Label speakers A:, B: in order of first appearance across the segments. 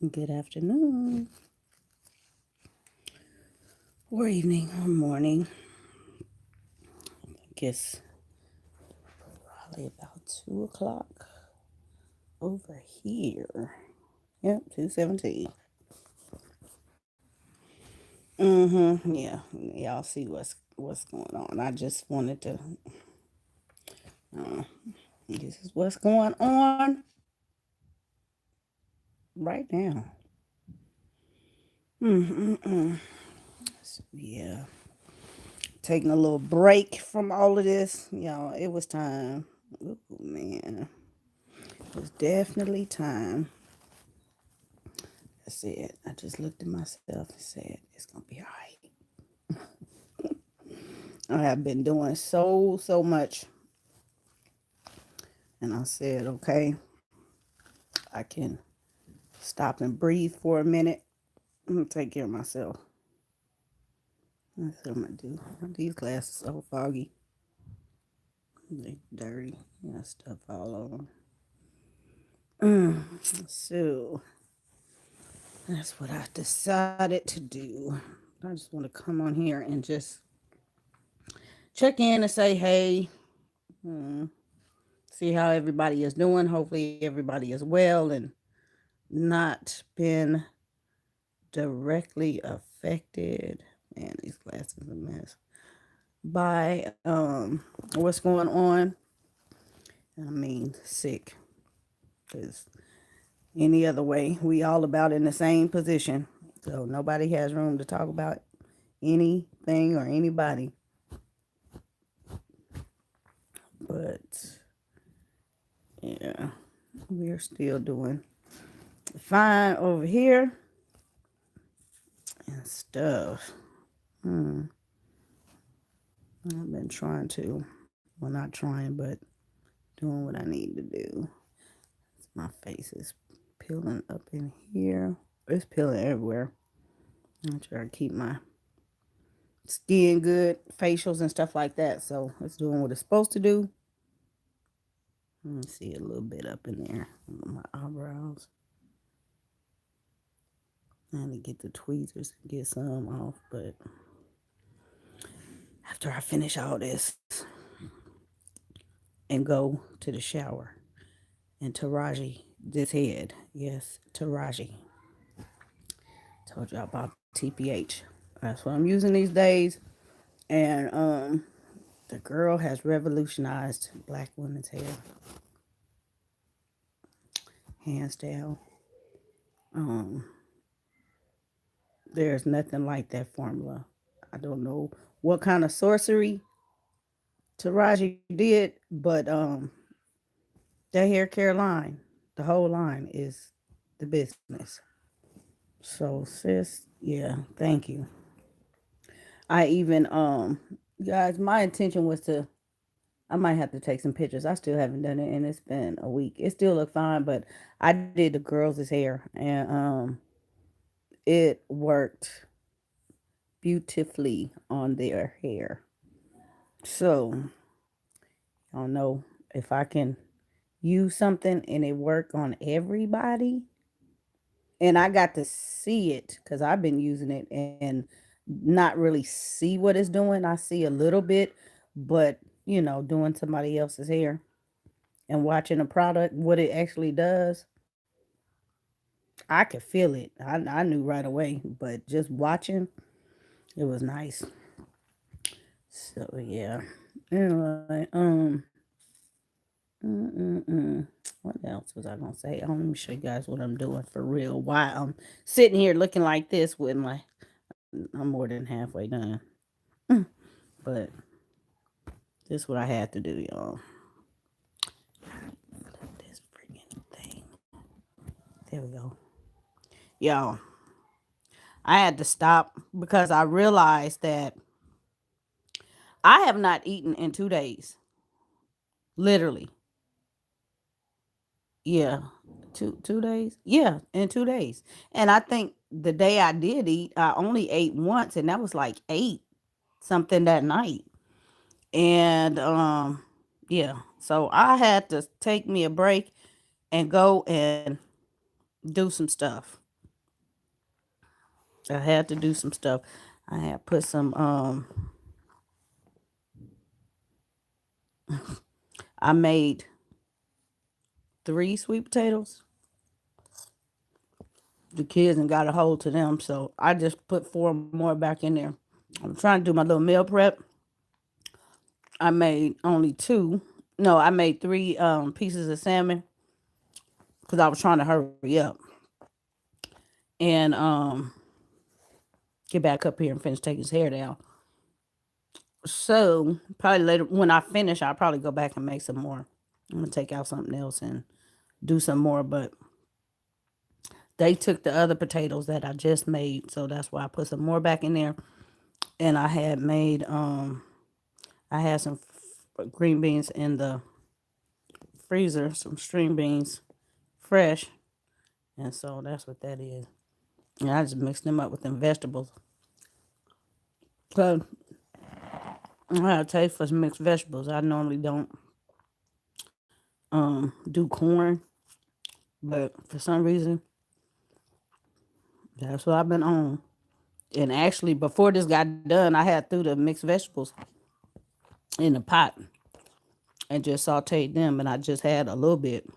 A: Good afternoon, or evening, or morning. I guess probably about 2 o'clock over here. Yep, 2:17. Yeah, y'all see what's going on. I just wanted to. Uh, this is what's going on right now. Mm-mm-mm. So, yeah, taking a little break from all of this. Y'all, it was time. Ooh, man, it was definitely time. I said, I just looked at myself and said, it's gonna be all right. I have been doing so much, and I said, okay, I can stop and breathe for a minute. I'm gonna take care of myself. That's what I'm gonna do. These glasses so foggy, they dirty, got stuff all over them. So that's what I decided to do. I just want to come on here and just check in and say, hey, hmm, see how everybody is doing. Hopefully, everybody is well and not been directly affected. Man, these glasses are a mess. By what's going on. I mean, sick. Because any other way, we all about in the same position. So nobody has room to talk about anything or anybody. But yeah, we're still doing fine over here and stuff. I've been trying to, well, not trying, but doing what I need to do. My face is peeling up in here. It's peeling everywhere. I try to keep my skin good, facials and stuff like that. So it's doing what it's supposed to do. Let me see a little bit up in there on my eyebrows. I had to get the tweezers and get some off, but after I finish all this and go to the shower and Taraji this head. Yes, Taraji. Told y'all about TPH. That's what I'm using these days. And the girl has revolutionized black women's hair. Hands down. Um, there's nothing like that formula. I don't know what kind of sorcery Taraji did, but that hair care line, the whole line is the business. So sis, yeah, thank you. I even guys, my intention was to I might have to take some pictures. I still haven't done it and it's been a week. It still look fine, but I did the girls' hair and it worked beautifully on their hair. So I don't know if I can use something and it work on everybody. And I got to see it because I've been using it and not really see what it's doing. I see a little bit, but doing somebody else's hair and watching a product, what it actually does, I could feel it. I knew right away, but just watching, it was nice. So yeah. Anyway, what else was I gonna say? Let me show you guys what I'm doing for real. Why I'm sitting here looking like this with my. I'm more than halfway done, but this is what I had to do, y'all. This freaking thing. There we go, y'all. I had to stop because I realized that I have not eaten in 2 days. Literally. Yeah. Two days? Yeah, in 2 days. And I think the day I did eat, I only ate once and that was like eight something that night. And yeah. So I had to take me a break and go and do some stuff. I had to do some stuff. I had put some I made 3 sweet potatoes. The kids and got a hold to them, so I just put 4 more back in there. I'm trying to do my little meal prep. I made only 2. No, I made 3 pieces of salmon because I was trying to hurry up and get back up here and finish taking his hair down. So probably later when I finish, I'll probably go back and make some more. I'm gonna take out something else and do some more, but they took the other potatoes that I just made, so that's why I put some more back in there. And I had some green beans in the freezer, some string beans, fresh, and so that's what that is. And I just mixed them up with them vegetables. So I have a taste for some mixed vegetables. I normally don't do corn, but for some reason that's what I've been on. And actually, before this got done, I had threw the mixed vegetables in the pot and just sauteed them, and I just had a little bit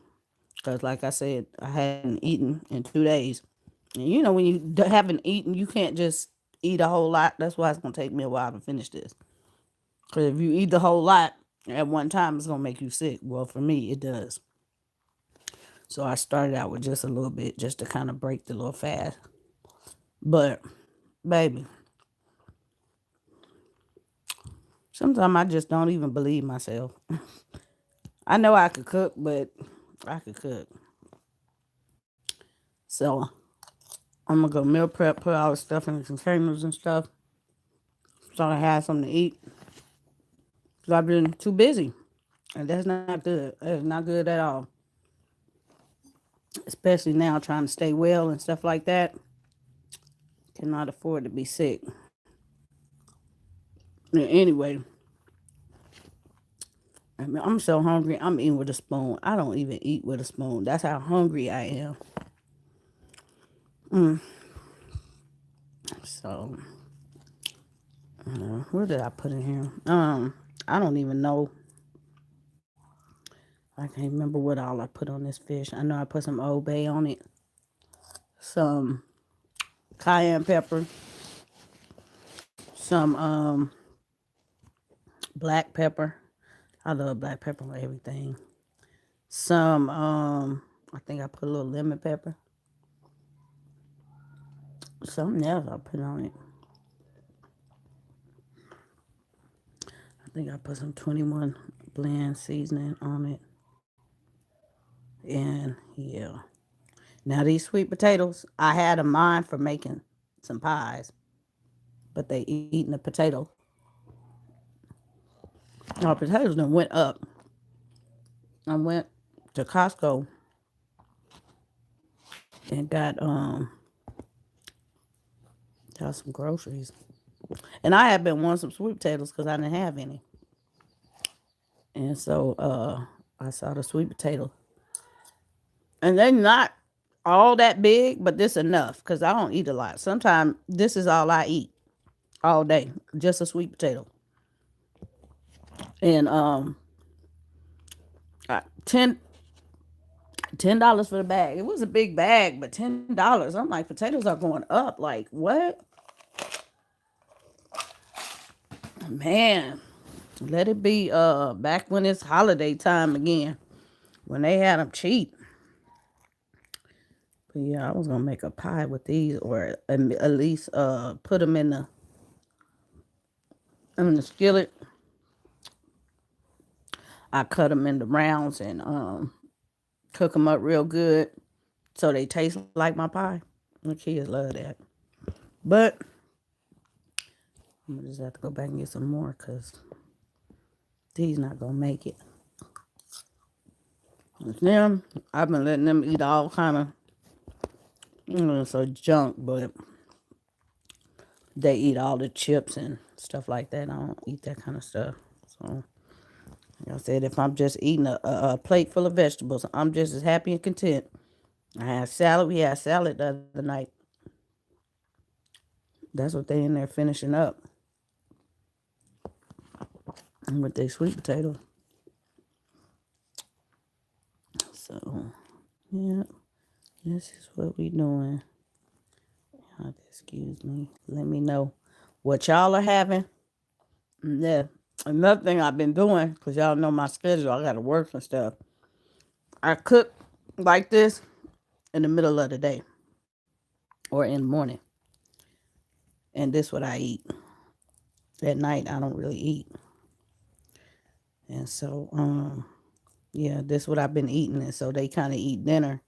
A: because, like I said, I hadn't eaten in 2 days. And you know, when you haven't eaten, you can't just eat a whole lot. That's why it's gonna take me a while to finish this. Because if you eat the whole lot at one time, it's gonna make you sick. Well, for me, it does. So I started out with just a little bit, just to kind of break the little fast. But baby, sometimes I just don't even believe myself. I know I could cook, but I could cook. So I'm gonna go meal prep, put all the stuff in the containers and stuff, so I have something to eat. Cause I've been too busy, and that's not good. That is not good at all. Especially now, trying to stay well and stuff like that. Cannot afford to be sick. Anyway, I mean, I'm so hungry. I'm eating with a spoon. I don't even eat with a spoon. That's how hungry I am. So, what did I put in here? I don't even know. I can't remember what all I put on this fish. I know I put some Old Bay on it, some cayenne pepper, some black pepper. I love black pepper on everything. Some I think I put a little lemon pepper. Something else I put on it. I think I put some 21 blend seasoning on it. And yeah. Now these sweet potatoes, I had a mind for making some pies, but they eating the potato. Our potatoes then went up. I went to Costco and got some groceries. And I had been wanting some sweet potatoes because I didn't have any. And so I saw the sweet potato. And they're not all that big, but this enough because I don't eat a lot. Sometimes this is all I eat all day, just a sweet potato. And 10 $10 for the bag. It was a big bag, but $10. I'm like, potatoes are going up. Like, what? Man, let it be back when it's holiday time again. When they had them cheap. But yeah, I was gonna make a pie with these, or at least put them in the skillet. I cut them into rounds and cook them up real good so they taste like my pie. The kids love that. But I'm gonna just have to go back and get some more because these not gonna make it. With them, I've been letting them eat all kind of so junk, but they eat all the chips and stuff like that. I don't eat that kind of stuff. So like I said, if I'm just eating a plate full of vegetables, I'm just as happy and content. I had salad. We had salad the other night. That's what they in there finishing up with their sweet potato. So, yeah, this is what we doing. Excuse me. Let me know what y'all are having. Yeah. Another thing I've been doing, because y'all know my schedule, I got to work and stuff. I cook like this in the middle of the day or in the morning. And this what I eat. At night, I don't really eat. And so, yeah, this what I've been eating. And so they kind of eat dinner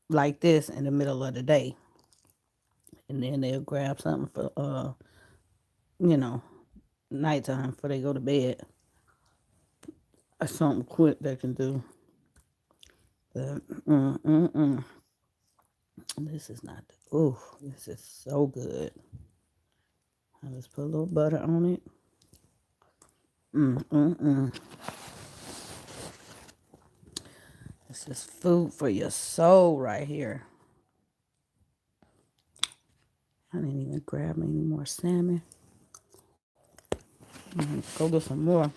A: like this in the middle of the day. And then they'll grab something for, you know, nighttime before they go to bed. Or something quick they can do. But, this is not, ooh, this is so good. I just put a little butter on it. This is food for your soul right here. I didn't even grab any more salmon. Go get some more.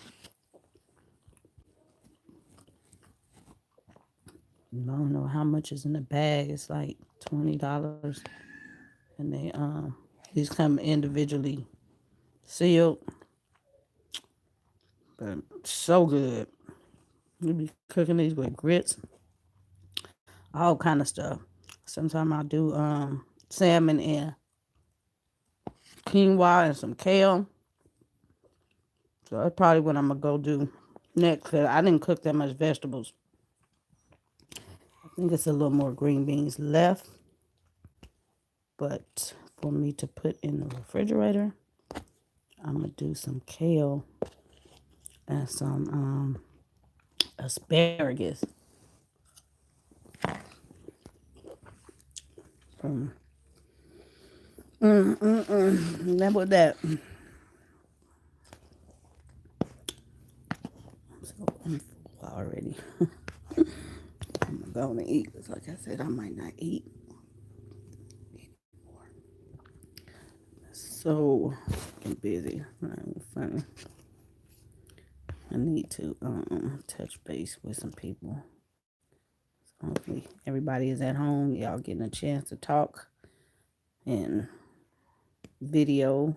A: I don't know how much is in the bag. It's like $20. And these come individually sealed. But so good. You be cooking these with grits, all kind of stuff. Sometimes I'll do salmon and quinoa and some kale. So that's probably what I'm gonna go do next. Cause I didn't cook that much vegetables. I think it's a little more green beans left. But for me to put in the refrigerator, I'm gonna do some kale and some asparagus. That was that. So I'm full already. I'm gonna eat because, like I said, I might not eat anymore. So I'm busy. Funny. I need to touch base with some people. So hopefully everybody is at home. Y'all getting a chance to talk and video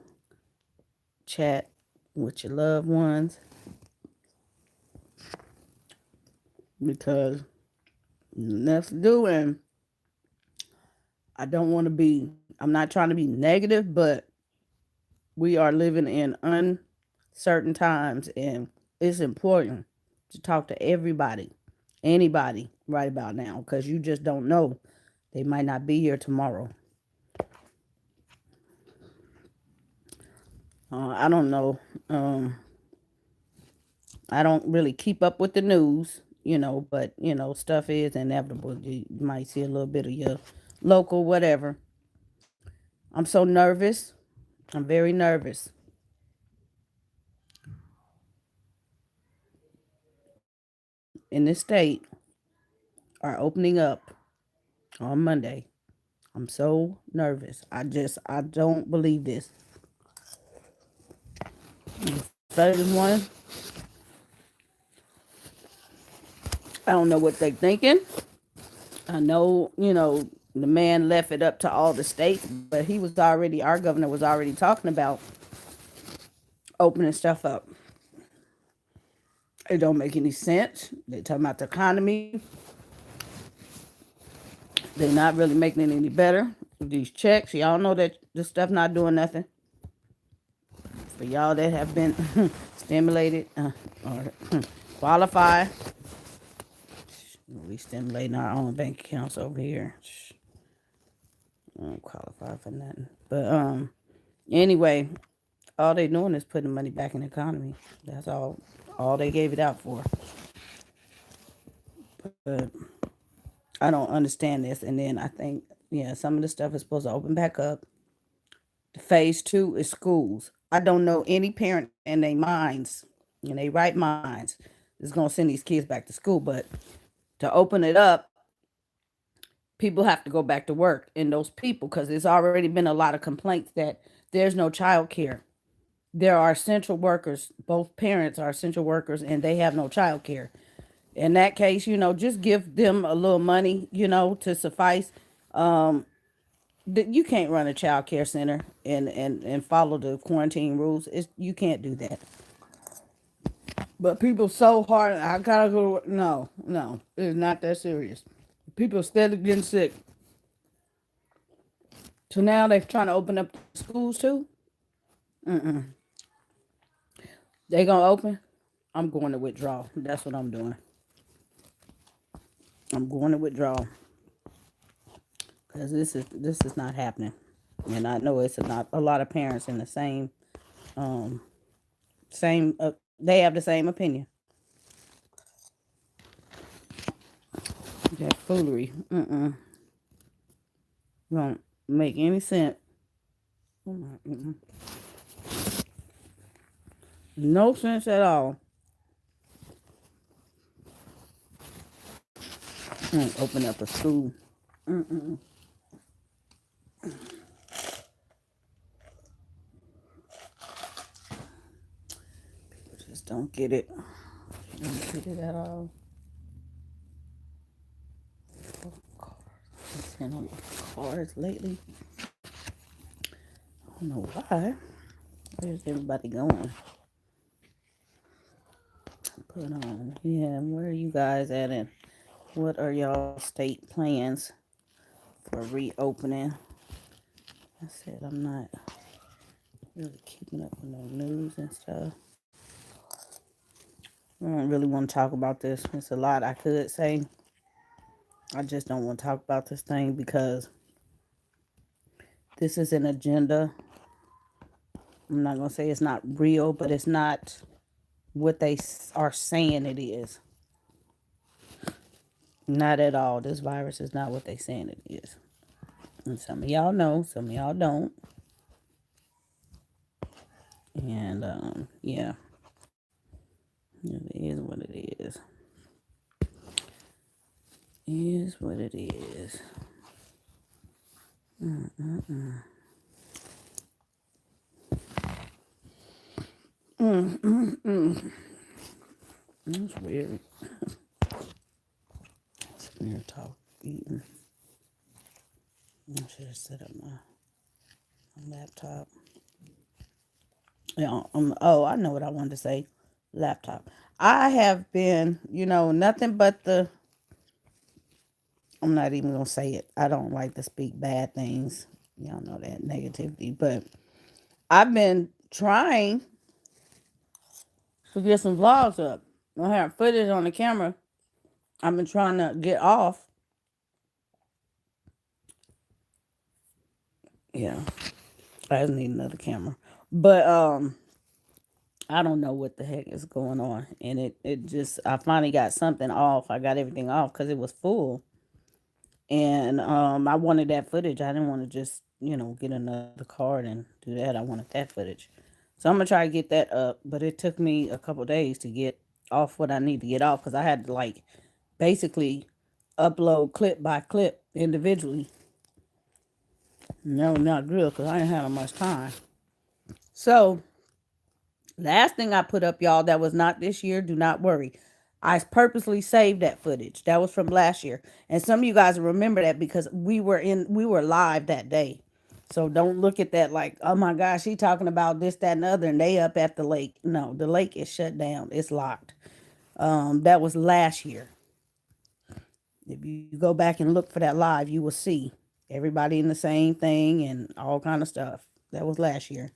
A: chat with your loved ones, because that's doing. I don't want to be, I'm not trying to be negative, but we are living in uncertain times, and it's important to talk to everybody, anybody right about now, because you just don't know. They might not be here tomorrow. I don't know. I don't really keep up with the news, but, stuff is inevitable. You might see a little bit of your local, whatever. I'm so nervous. I'm very nervous. In this state are opening up on Monday. I'm so nervous. I don't believe this. First one, I don't know what they're thinking. I know, the man left it up to all the states, but our governor was already talking about opening stuff up. It don't make any sense. They talking about the economy. They're not really making it any better. These checks, y'all know that this stuff not doing nothing. For y'all that have been stimulated or qualified, we stimulating our own bank accounts over here. I don't qualify for nothing. But anyway, all they doing is putting money back in the economy. That's all they gave it out for. But I don't understand this. And then I think, some of the stuff is supposed to open back up. Phase 2 is schools. I don't know any parent in their minds, in their right minds, is going to send these kids back to school. But to open it up, people have to go back to work, and those people, because there's already been a lot of complaints that there's no child care. There are essential workers. Both parents are essential workers, and they have no child care. In that case, just give them a little money, to suffice. You can't run a child care center and follow the quarantine rules. You can't do that. But people so hard. I gotta go. No, no, it's not that serious. People steady getting sick. So now they're trying to open up the schools too. They gonna open. I'm going to withdraw. That's what I'm doing. I'm going to withdraw because this is not happening. And I know it's not a lot of parents in the um same they have the same opinion. That foolery won't make any sense. No sense at all. Open up a school. Just don't get it. Don't get it at all. Been on cars lately. I don't know why. Where's everybody going? Put on. Yeah, where are you guys at? And what are y'all state plans for reopening? I said I'm not really keeping up with no news and stuff. I don't really want to talk about this. It's a lot I could say. I just don't want to talk about this thing because this is an agenda. I'm not going to say it's not real, but it's not what they are saying it is. Not at all. This virus is not what they saying it is. And some of y'all know, some of y'all don't. And yeah, it is what it is. It is what it is. That's weird. Sitting here talking, eating. I should have set up my laptop. Yeah. I know what I wanted to say. Laptop. I have been, nothing but the. I'm not even gonna say it. I don't like to speak bad things. Y'all know that negativity, but I've been trying to get some vlogs up. I have footage on the camera. I've been trying to get off. Yeah, I just need another camera. But I don't know what the heck is going on, and it just I finally got something off. I got everything off because it was full, and I wanted that footage. I didn't want to just get another card and do that. I wanted that footage, so I'm gonna try to get that up. But it took me a couple days to get off what I need to get off because I had to basically upload clip by clip individually. No, not good because I didn't have much time. So last thing I put up, y'all, that was not this year. Do not worry. I purposely saved that footage. That was from last year. And some of you guys remember that because we were live that day. So don't look at that like, oh my gosh, she talking about this, that, and the other, and they up at the lake. No, the lake is shut down. It's locked. That was last year. If you go back and look for that live, you will see everybody in the same thing and all kind of stuff. That was last year.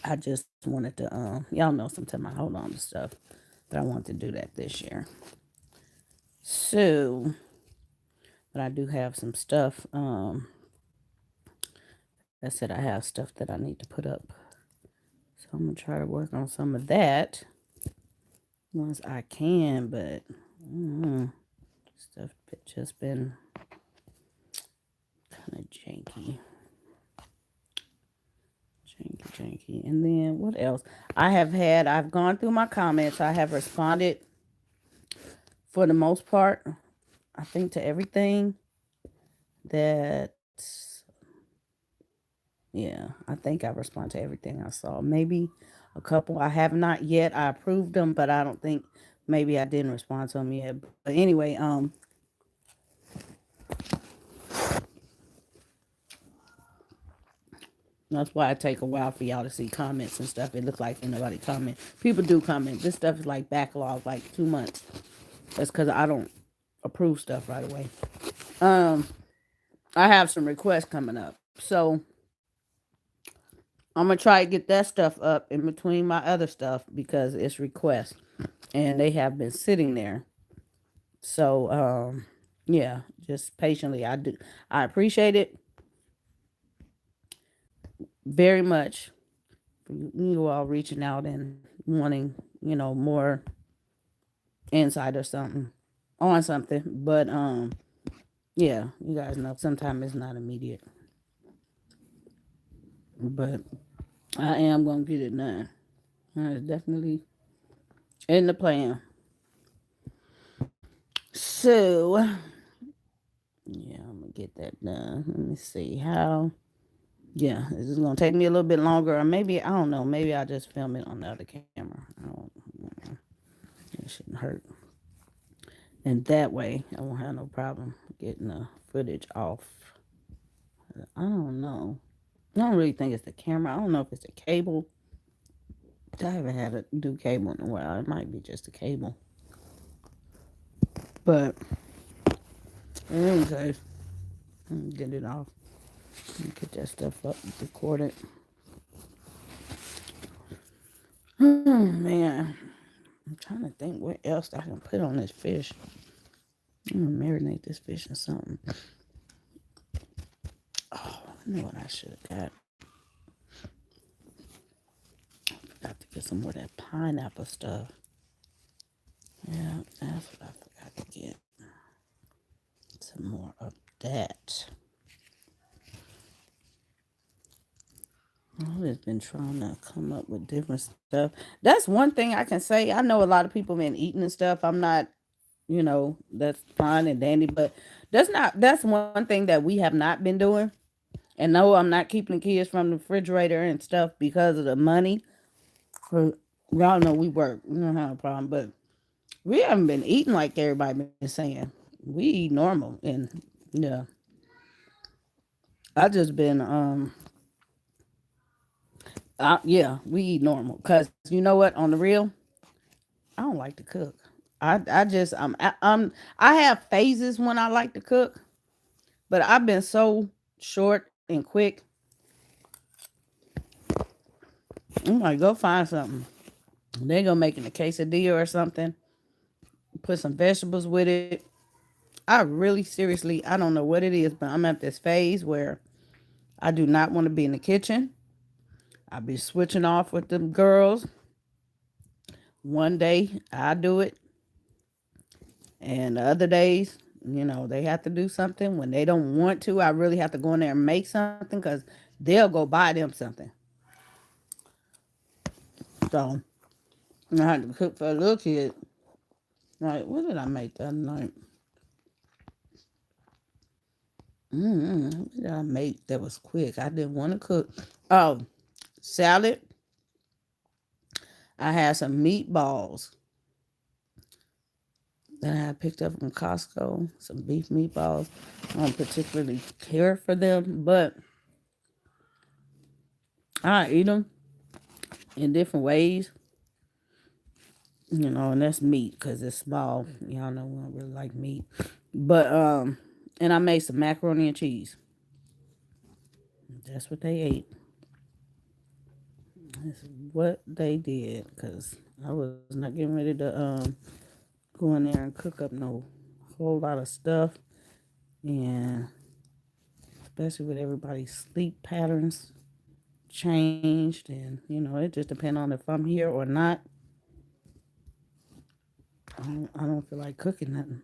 A: I just wanted to, y'all know sometimes I hold on to stuff, but I want to do that this year. So, but I do have some stuff. I said I have stuff that I need to put up. So I'm going to try to work on some of that once I can, but stuff just been kind of janky. Janky. And then what else? I've gone through my comments. I have responded for the most part. I think to everything that, yeah, I think I respond to everything I saw. Maybe a couple I have not yet. I approved them, but I don't think maybe I didn't respond to them yet. But anyway, that's why it take a while for y'all to see comments and stuff. It look like ain't nobody comment. People do comment. This stuff is like backlog, like 2 months. That's because I don't approve stuff right away. Um, I have some requests coming up, so I'm gonna try to get that stuff up in between my other stuff because it's requests and they have been sitting there. So yeah, just patiently. I appreciate it very much for you all reaching out and wanting, more insight or something on something. But yeah, you guys know sometimes it's not immediate. But I am gonna get it done. It's definitely in the plan. So yeah, I'm gonna get that done. Let me see how. Yeah, this is gonna take me a little bit longer, or maybe I don't know. Maybe I'll just film it on the other camera. I don't. It shouldn't hurt, and that way I won't have no problem getting the footage off. I don't know. I don't really think it's the camera. I don't know if it's the cable. I haven't had to do cable in a while. It might be just the cable, but in any case, get it off. Get that stuff up, record it. Man, I'm trying to think what else I can put on this fish. I'm gonna marinate this fish in something. Oh, I know what I should have got. Got to get some more of that pineapple stuff. Yeah, that's what I forgot to get. Some more of that. I've just been trying to come up with different stuff. That's one thing I can say. I know a lot of people been eating and stuff. I'm not, that's fine and dandy, but that's one thing that we have not been doing. And no, I'm not keeping the kids from the refrigerator and stuff because of the money. 'Cause y'all know we work. We don't have a problem, but we haven't been eating like everybody been saying. We eat normal, and yeah, I just been yeah, we eat normal. Cause you know what? On the real, I don't like to cook. I just I have phases when I like to cook, but I've been so short and quick. I'm like, go find something. They gonna make it a quesadilla or something. Put some vegetables with it. I really seriously, I don't know what it is, but I'm at this phase where I do not want to be in the kitchen. I'll be switching off with them girls. One day I do it, and the other days, they have to do something. When they don't want to, I really have to go in there and make something because they'll go buy them something. So I had to cook for a little kid. Like, what did I make the other night? What did I make that was quick? I didn't want to cook. Oh, salad. I had some meatballs that I had picked up from Costco. Some beef meatballs. I don't particularly care for them, but I eat them in different ways. And that's meat because it's small. Y'all know I don't really like meat. But and I made some macaroni and cheese. That's what they ate. That's what they did because I was not getting ready to go in there and cook up no whole lot of stuff, and especially with everybody's sleep patterns changed, and it just depends on if I'm here or not. I don't feel like cooking nothing.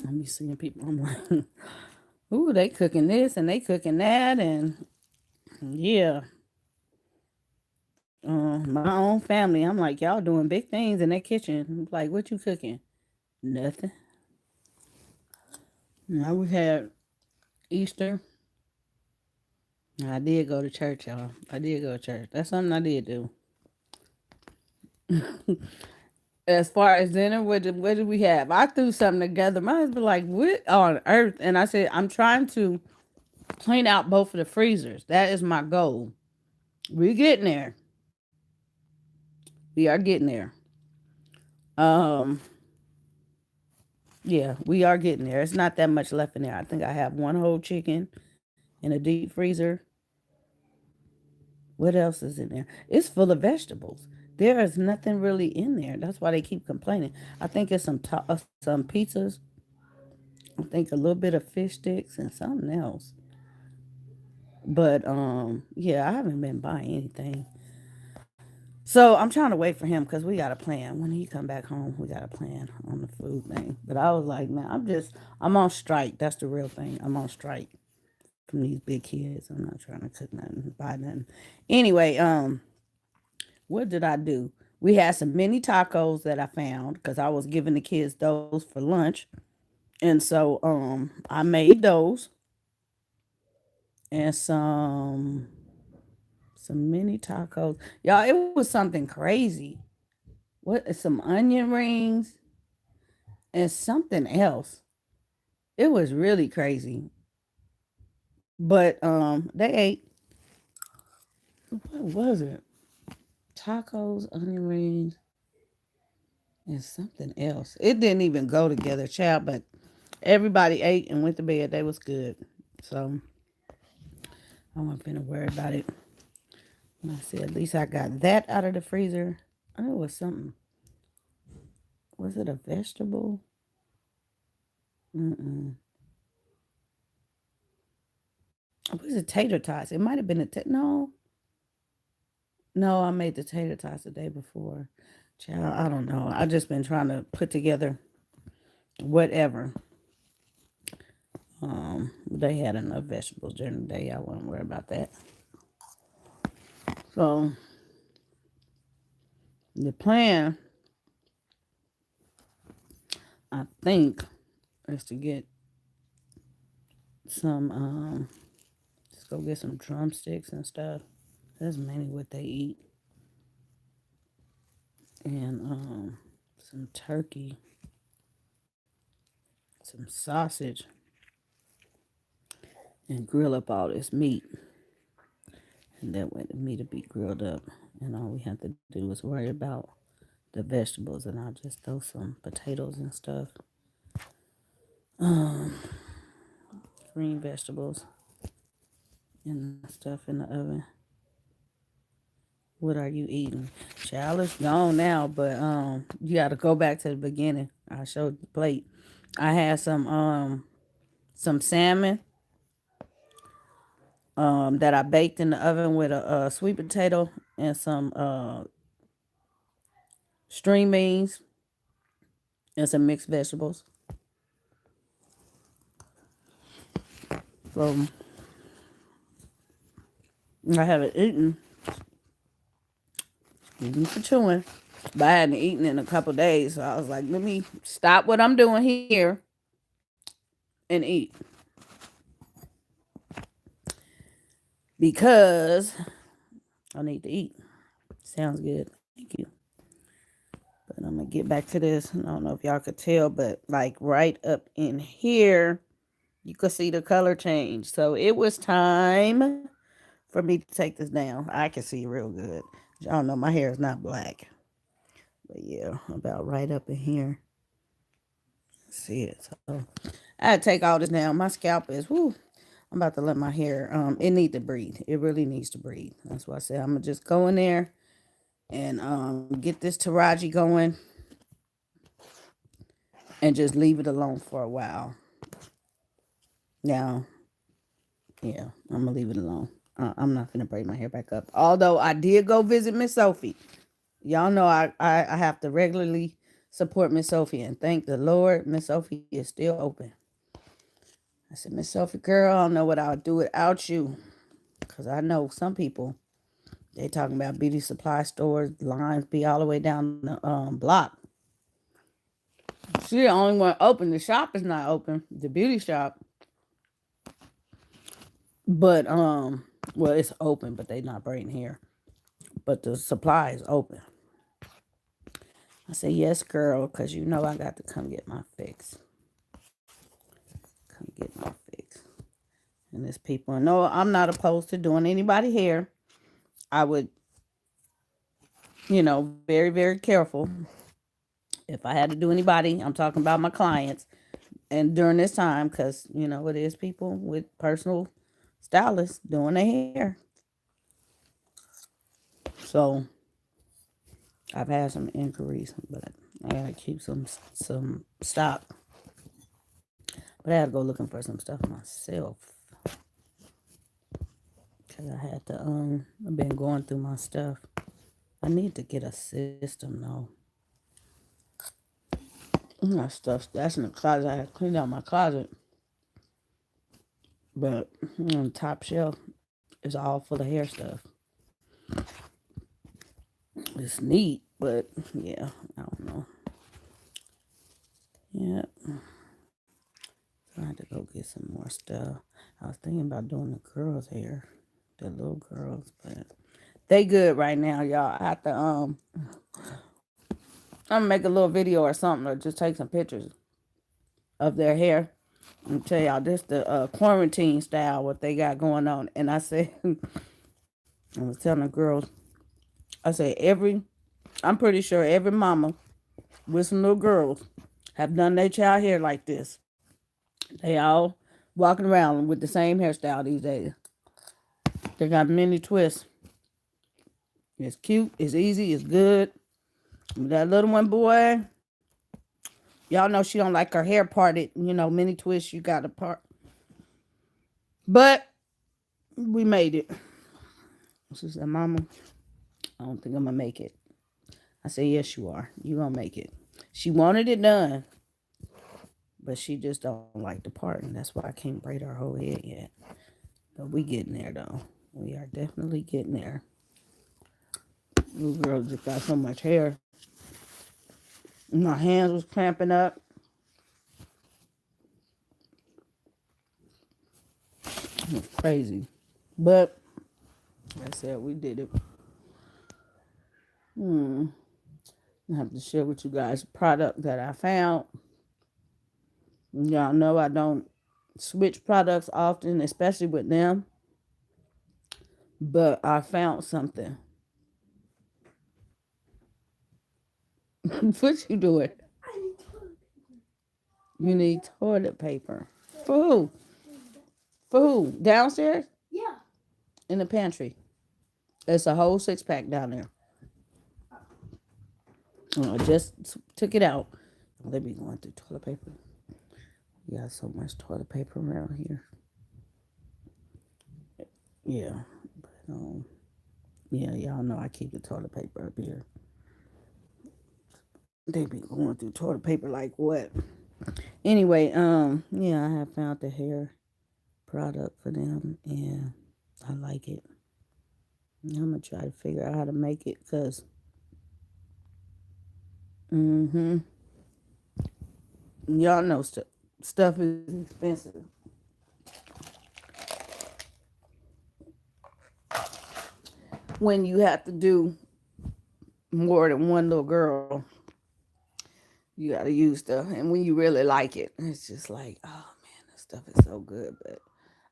A: I be seeing people. I'm like, ooh, they cooking this and they cooking that, and yeah. My own family, I'm like, y'all doing big things in that kitchen. I'm like, what you cooking? Nothing. Now we had Easter. I did go to church, y'all. I did go to church. That's something I did do. As far as dinner, what did we have? I threw something together. My husband like, what on earth? And I said, I'm trying to clean out both of the freezers. That is my goal. We're getting there. We are getting there. Um, yeah, we are getting there. It's not that much left in there. I think I have one whole chicken in a deep freezer. What else is in there? It's full of vegetables. There is nothing really in there. That's why they keep complaining. I think it's some pizzas. I think a little bit of fish sticks and something else. But yeah, I haven't been buying anything. So I'm trying to wait for him because we got a plan. When he come back home, we got a plan on the food thing. But I was like, man, I'm on strike. That's the real thing. I'm on strike from these big kids. I'm not trying to cook nothing, buy nothing. Anyway, what did I do? We had some mini tacos that I found because I was giving the kids those for lunch. And so I made those and some mini tacos. Y'all, it was something crazy. What some onion rings and something else. It was really crazy. But they ate, what was it? Tacos, onion rings, and something else. It didn't even go together, child, but everybody ate and went to bed. They was good. So I wasn't finna worry about it. And I said, at least I got that out of the freezer. I know it was something. Was it a vegetable? Mm-mm. It was it tater tots? It might have been no. No, I made the tater tots the day before. Child, I don't know. I just been trying to put together whatever. They had enough vegetables during the day. I wasn't worried about that. So the plan, I think, is to get some. Just go get some drumsticks and stuff. That's mainly what they eat, and some turkey, some sausage, and grill up all this meat. And that way the meat will be grilled up. And all we have to do is worry about the vegetables. And I'll just throw some potatoes and stuff, um, green vegetables and stuff in the oven. What are you eating? Child is gone now, but you got to go back to the beginning. I showed the plate. I had some salmon that I baked in the oven with a sweet potato and some string beans and some mixed vegetables. So I haven't eaten for chewing, but I hadn't eaten in a couple days. So I was like, let me stop what I'm doing here and eat because I need to eat. Sounds good. Thank you. But I'm gonna get back to this. I don't know if y'all could tell, but like right up in here, you could see the color change. So it was time for me to take this down. I can see real good. Y'all know my hair is not black. But yeah, about right up in here. See it. So I had to take all this down. My scalp is whoo. I'm about to let my hair it need to breathe. It really needs to breathe. That's why I said I'm gonna just go in there and get this Taraji going and just leave it alone for a while. Now, yeah, I'm gonna leave it alone. I'm not gonna braid my hair back up. Although I did go visit Miss Sophie. Y'all know I have to regularly support Miss Sophie, and thank the Lord, Miss Sophie is still open. I said, Miss Sophie, girl, I don't know what I would do without you. Because I know some people, they talking about beauty supply stores, lines be all the way down the block. She the only one open. The shop is not open. The beauty shop, but well, it's open, but they not braiding hair. But the supply is open. I said, yes, girl, because you know I got to come get my fix. Come get my fix. And there's people. No, I'm not opposed to doing anybody hair. I would, very, very careful. If I had to do anybody, I'm talking about my clients. And during this time, because, it is people with personal stylists doing their hair. So I've had some inquiries, but I gotta keep some stock. But I had to go looking for some stuff myself. Cause I had to I've been going through my stuff. I need to get a system though. My stuff that's in the closet. I had to clean out my closet. But on the top shelf is all full of hair stuff. It's neat, but yeah, I don't know. Yeah. So I had to go get some more stuff. I was thinking about doing the girls' hair. The little girls, but they good right now, y'all. I have to I'm gonna make a little video or something, or just take some pictures of their hair and tell y'all this the quarantine style what they got going on. And I said, I was telling the girls, I said I'm pretty sure every mama with some little girls have done their child hair like this. They all walking around with the same hairstyle these days. They got many twists. It's cute, it's easy, it's good. That little one, boy, y'all know she don't like her hair parted. Many twists you got to part. But we made it. She said, Mama, I don't think I'm going to make it. I said, yes, you are. You going to make it. She wanted it done, but she just don't like the part. And that's why I can't braid her whole head yet. But we getting there, though. We are definitely getting there. Little girl just got so much hair. My hands was cramping up. It was crazy. But, like I said, we did it. I have to share with you guys a product that I found. Y'all know I don't switch products often, especially with them. But I found something. What you doing? You need toilet paper. For who? For who? Downstairs? Yeah. In the pantry. It's a whole 6-pack down there. I just took it out. Let me go through toilet paper. We got so much toilet paper around here. Yeah. But, yeah, y'all know I keep the toilet paper up here. They be going through toilet paper like what? Anyway, yeah, I have found the hair product for them and I like it. I'm gonna try to figure out how to make it because y'all know stuff is expensive. When you have to do more than one little girl, you gotta use stuff. And when you really like it, it's just like, oh man, this stuff is so good. But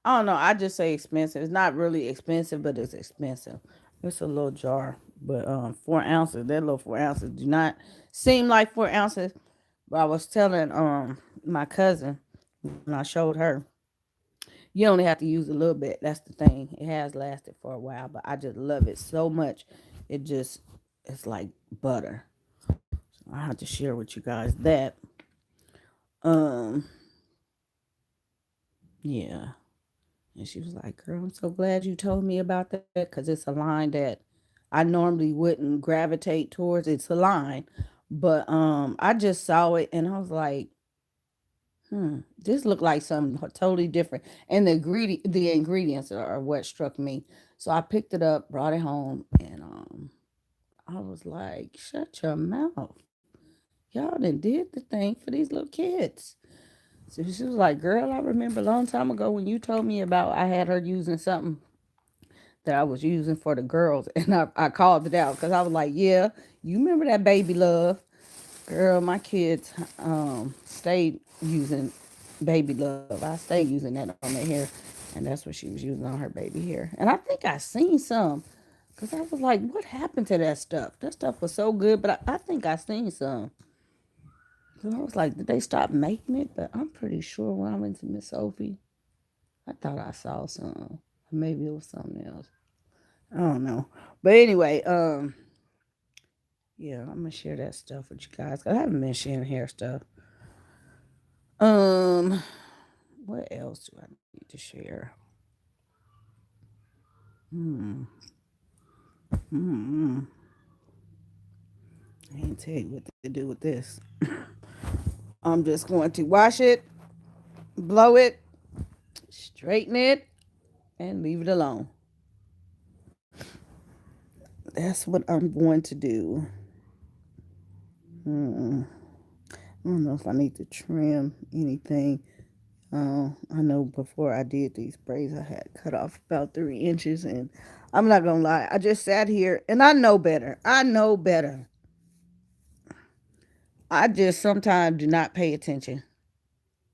A: I don't know. I just say expensive. It's not really expensive, but it's expensive. It's a little jar, but 4 ounces. That little 4 ounces do not seem like 4 ounces. But I was telling my cousin when I showed her, you only have to use a little bit. That's the thing. It has lasted for a while, but I just love it so much. It's like butter. So I have to share with you guys that. Um, yeah. And she was like, girl, I'm so glad you told me about that because it's a line that I normally wouldn't gravitate towards. It's a line. But I just saw it and I was like, this looked like something totally different. And the ingredients are what struck me. So I picked it up, brought it home, and I was like, shut your mouth. Y'all done did the thing for these little kids. So she was like, girl, I remember a long time ago when you told me about I had her using something that I was using for the girls. And I called it out because I was like, yeah, you remember that baby love. Girl, my kids stayed using baby love. I stayed using that on their hair. And that's what she was using on her baby hair. And I think I seen some. Because I was like, what happened to that stuff? That stuff was so good. But I think I seen some. So I was like, did they stop making it? But I'm pretty sure when I went to Miss Sophie, I thought I saw some. Maybe it was something else. I don't know. But anyway, yeah, I'm gonna share that stuff with you guys. 'Cause I haven't been sharing hair stuff. Um, what else do I need to share? Hmm. Hmm. I ain't tell you what to do with this. I'm just going to wash it, blow it, straighten it, and leave it alone. That's what I'm going to do. Hmm. I don't know if I need to trim anything. I know before I did these braids, I had cut off about 3 inches, and I'm not gonna lie, I just sat here and I know better. I know better. I just sometimes do not pay attention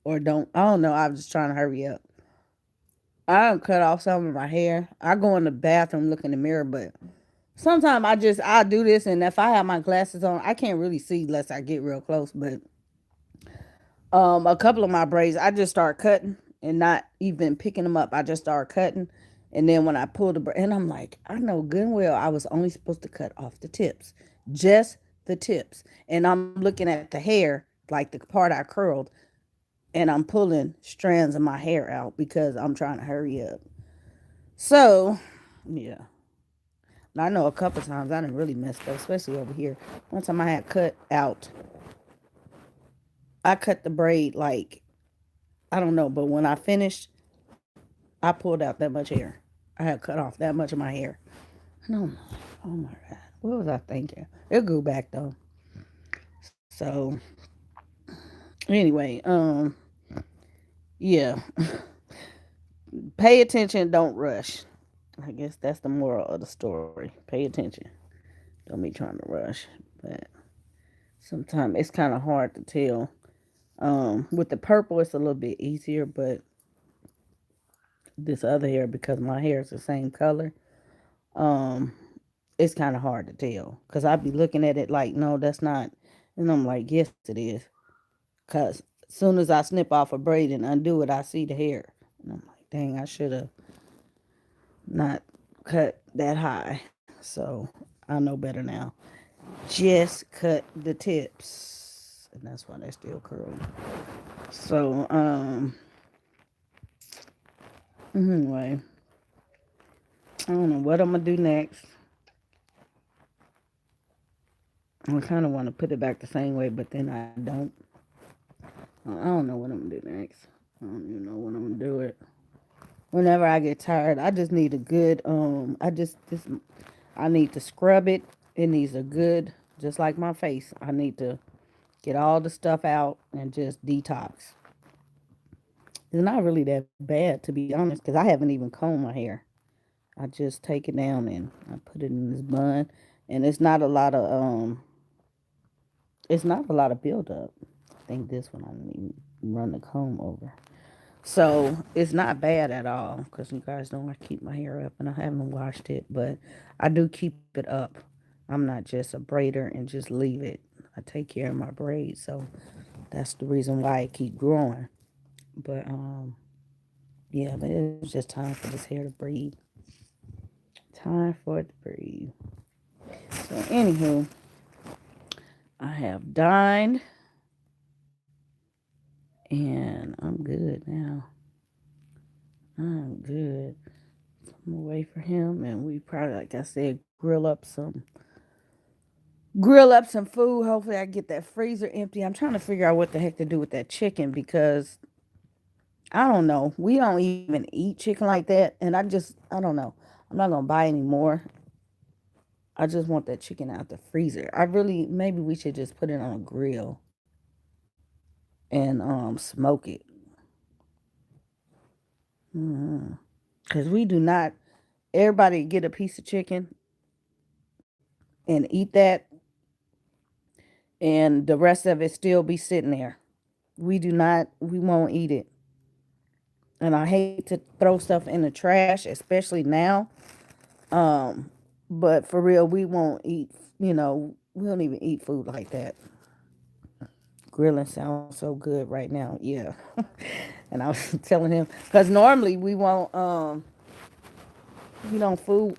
A: or don't. I don't know. I'm just trying to hurry up. I don't cut off some of my hair. I go in the bathroom, look in the mirror, but sometimes I do this, and if I have my glasses on, I can't really see unless I get real close. But a couple of my braids, I just start cutting and not even picking them up. I just start cutting, and then when I pull the braid, and I'm like, I know good and well I was only supposed to cut off the tips, just the tips, and I'm looking at the hair, like the part I curled, and I'm pulling strands of my hair out because I'm trying to hurry up. So, yeah. I know a couple times I didn't really messed up, especially over here. One time I had cut out, I cut the braid like I don't know, but when I finished, I pulled out that much hair. I had cut off that much of my hair. And I'm like, oh my God, what was I thinking? It grew back though. So anyway, yeah, pay attention, don't rush. I guess that's the moral of the story. Pay attention. Don't be trying to rush. But sometimes it's kind of hard to tell. With the purple, it's a little bit easier, but this other hair, because my hair is the same color, um, it's kind of hard to tell. Because I'd be looking at it like, no, that's not. And I'm like, yes, it is. Because as soon as I snip off a braid and undo it, I see the hair. And I'm like, dang, I should have not cut that high. So I know better now. Just cut the tips. And that's why they're still curly. So, anyway, I don't know what I'm gonna do next. I kind of want to put it back the same way, but then I don't. I don't know what I'm gonna do next. I don't even know when I'm gonna do it. Whenever I get tired, I just need a good. I need to scrub it. It needs a good, just like my face. I need to get all the stuff out and just detox. It's not really that bad, to be honest, because I haven't even combed my hair. I just take it down and I put it in this bun, and it's not a lot of buildup. I think this one I need to run the comb over. So it's not bad at all because you guys know I keep my hair up and I haven't washed it, but I do keep it up. I'm not just a braider and just leave it. I take care of my braids, so that's the reason why it keep growing. But yeah, but it's just time for this hair to breathe. Time for it to breathe. So anywho, I have dined and I'm good now. I'm good. I'm away for him, and we probably, like I said, grill up some food. Hopefully, I get that freezer empty. I'm trying to figure out what the heck to do with that chicken because I don't know. We don't even eat chicken like that, and I don't know. I'm not gonna buy any more. I just want that chicken out the freezer. I really maybe we should just put it on a grill and smoke it. Cause we do not. Everybody get a piece of chicken and eat that, and the rest of it still be sitting there. We do not. We won't eat it. And I hate to throw stuff in the trash, especially now. Um, but for real, we won't eat. We don't even eat food like that. Grilling sounds so good right now. Yeah. And I was telling him because normally we won't. We don't food.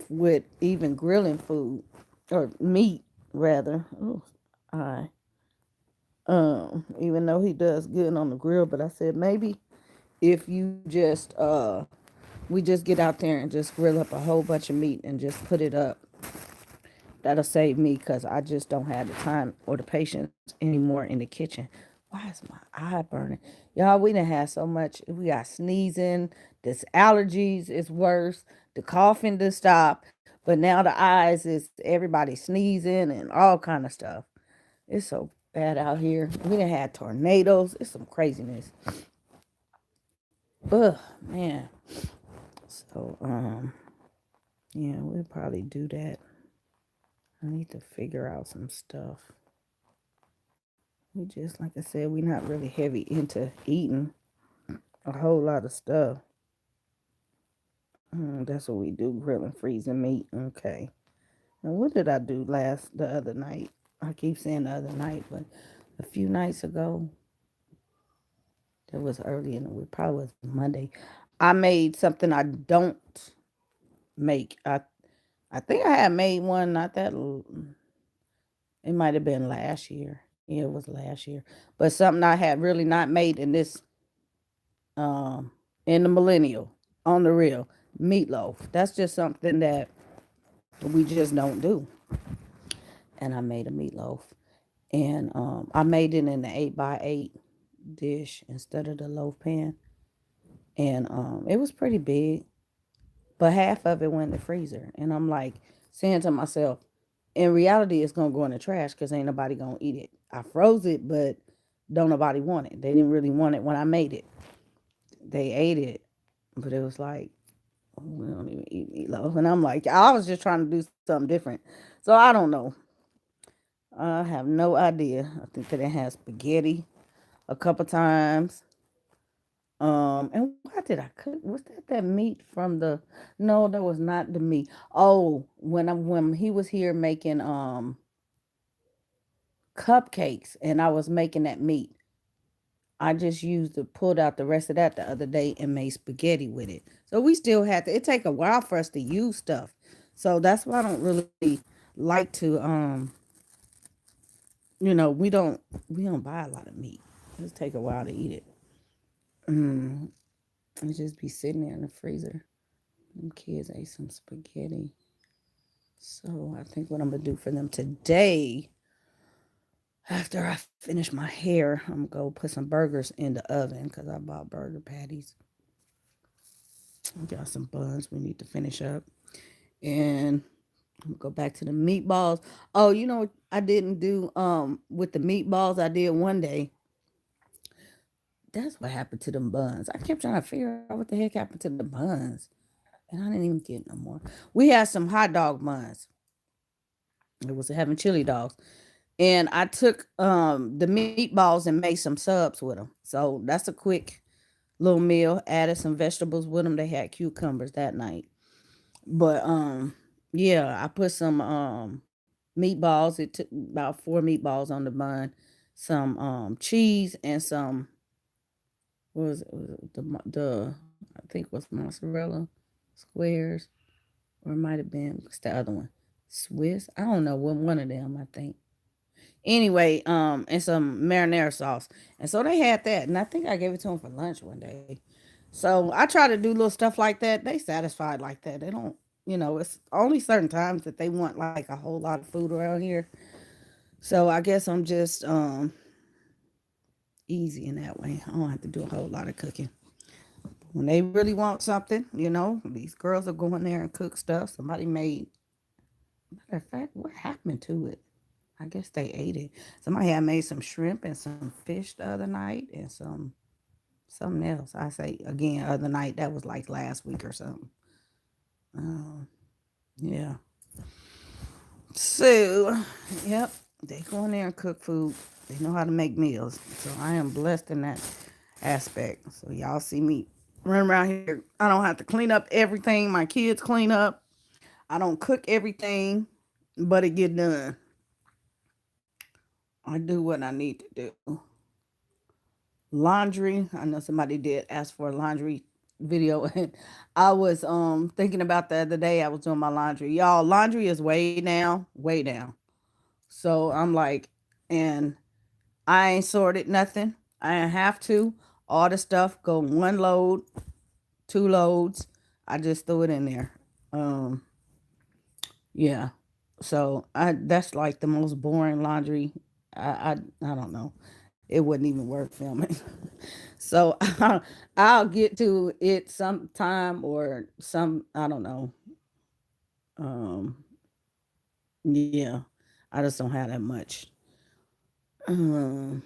A: With even grilling food or meat rather. Oh, I even though he does good on the grill, but I said maybe if you just we just get out there and just grill up a whole bunch of meat and just put it up. That'll save me because I just don't have the time or the patience anymore in the kitchen. Why is my eye burning? Y'all, we done had so much. We got sneezing, this allergies is worse, the coughing to stop, but now the eyes is everybody sneezing and all kind of stuff. It's so bad out here. We done had tornadoes. It's some craziness. Ugh, man. So, yeah, we'll probably do that. I need to figure out some stuff. We just, like I said, we're not really heavy into eating a whole lot of stuff. That's what we do, grilling, freezing meat. Okay. Now, what did I do the other night? I keep saying the other night, but a few nights ago, that was early in the week, probably was Monday. I made something I don't make. I think I had made one not that. It might have been last year. Yeah, it was last year. But something I had really not made um in the millennial on the real meatloaf. That's just something that we just don't do. And I made a meatloaf, and I made it in the 8x8 dish instead of the loaf pan, and it was pretty big, but half of it went in the freezer, and I'm like saying to myself, in reality, it's gonna go in the trash because ain't nobody gonna eat it. I froze it, but don't nobody want it. They didn't really want it when I made it. They ate it, but it was like, we don't even eat meatloaf. And I'm like, I was just trying to do something different. So I don't know. I have no idea. I think that it has spaghetti a couple times. And why did I cook? Was that meat from the? No, that was not the meat. Oh, when he was here making cupcakes, and I was making that meat. I just pulled out the rest of that the other day and made spaghetti with it. So we still had to. It take a while for us to use stuff. So that's why I don't really like to we don't buy a lot of meat. It take a while to eat it. Mm, it just be sitting there in the freezer. Them kids ate some spaghetti. So I think what I'm gonna do for them today, after I finish my hair, I'm gonna go put some burgers in the oven because I bought burger patties. We got some buns we need to finish up. And I'm gonna go back to the meatballs. Oh, you know what I didn't do with the meatballs I did one day. That's what happened to them buns. I kept trying to figure out what the heck happened to the buns. And I didn't even get no more. We had some hot dog buns. It was having chili dogs. And I took the meatballs and made some subs with them. So that's a quick little meal. Added some vegetables with them. They had cucumbers that night. But yeah, I put some meatballs. It took about 4 meatballs on the bun, some cheese and some what was it the I think it was mozzarella squares, or it might have been what's the other one, Swiss. I don't know what one of them. I think anyway, and some marinara sauce, and so they had that, and I think I gave it to them for lunch one day. So I try to do little stuff like that. They satisfied like that. They don't, it's only certain times that they want like a whole lot of food around here. So I guess I'm just easy in that way. I don't have to do a whole lot of cooking. When they really want something, these girls are going there and cook stuff. Somebody made Matter of fact, what happened to it? I guess they ate it. Somebody had made some shrimp and some fish the other night and something else. I say again, other night, that was like last week or something. Um, yeah. So, yep, they go in there and cook food. They know how to make meals. So I am blessed in that aspect. So y'all see me run around here. I don't have to clean up everything. My kids clean up. I don't cook everything, but it get done. I do what I need to do. Laundry. I know somebody did ask for a laundry video and I was thinking about the other day I was doing my laundry. Y'all, laundry is way down, way down. So I'm like, and I ain't sorted nothing. I ain't have to. All the stuff go one load, two loads. I just threw it in there. Um, yeah. So I that's like the most boring laundry. I don't know. It wouldn't even worth filming. So I'll get to it sometime or some I don't know. Um, yeah. I just don't have that much. Um,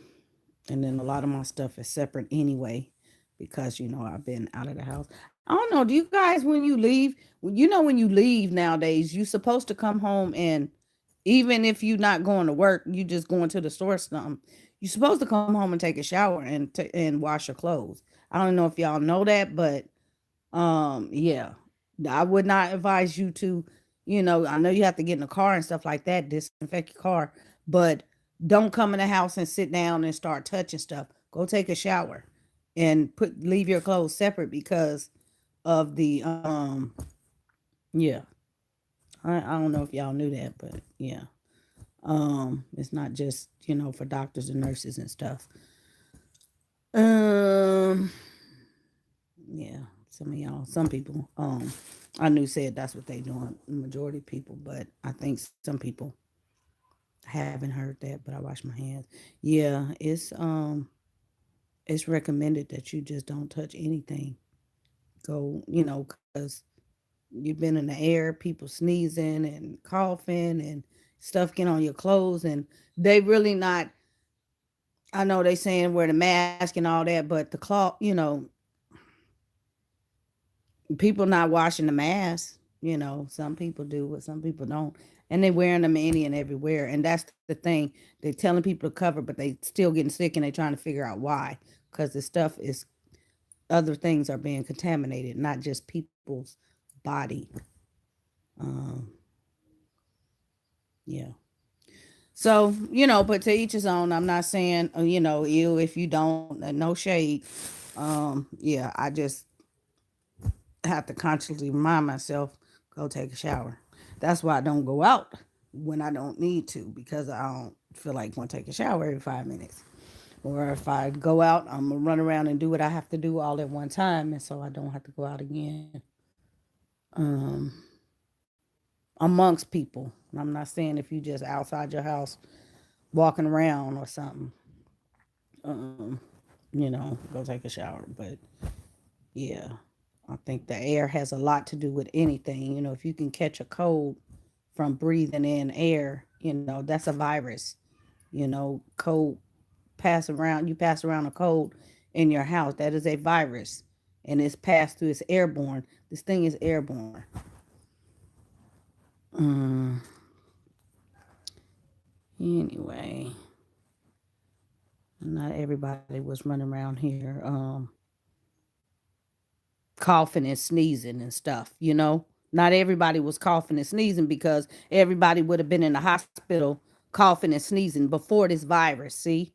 A: and then a lot of my stuff is separate anyway because I've been out of the house. I don't know. Do you guys when you leave, when you leave nowadays, you supposed to come home and even if you're not going to work, you just going to the store or something. You're supposed to come home and take a shower and wash your clothes. I don't know if y'all know that, but yeah. I would not advise you to, I know you have to get in the car and stuff like that, disinfect your car, but don't come in the house and sit down and start touching stuff. Go take a shower and leave your clothes separate because of the yeah. I don't know if y'all knew that, but yeah. It's not just, for doctors and nurses and stuff. Um Yeah, some people, I knew said that's what they doing. The majority of people, but I think some people haven't heard that. But I wash my hands. Yeah, it's recommended that you just don't touch anything. Go, because you've been in the air, people sneezing and coughing and stuff getting on your clothes, and they really not. I know they saying wear the mask and all that, but the cloth, people not washing the masks. Some people do, but some people don't, and they wearing them any and everywhere. And that's the thing. They're telling people to cover, but they still getting sick, and they trying to figure out why. Because the stuff is other things are being contaminated, not just people's body. Um, yeah. So but to each his own. I'm not saying you if you don't. No shade. Yeah. I just have to consciously remind myself, go take a shower. That's why I don't go out when I don't need to because I don't feel like going to take a shower every 5 minutes. Or if I go out, I'm gonna run around and do what I have to do all at one time, and so I don't have to go out again. Um, Amongst people. I'm not saying if you just outside your house walking around or something, um, go take a shower. But yeah, I think the air has a lot to do with anything. If you can catch a cold from breathing in air, that's a virus. Cold you pass around a cold in your house. That is a virus. And it's passed through, it's airborne. This thing is airborne. Um, anyway, not everybody was running around here coughing and sneezing and stuff. Not everybody was coughing and sneezing because everybody would have been in the hospital coughing and sneezing before this virus. See,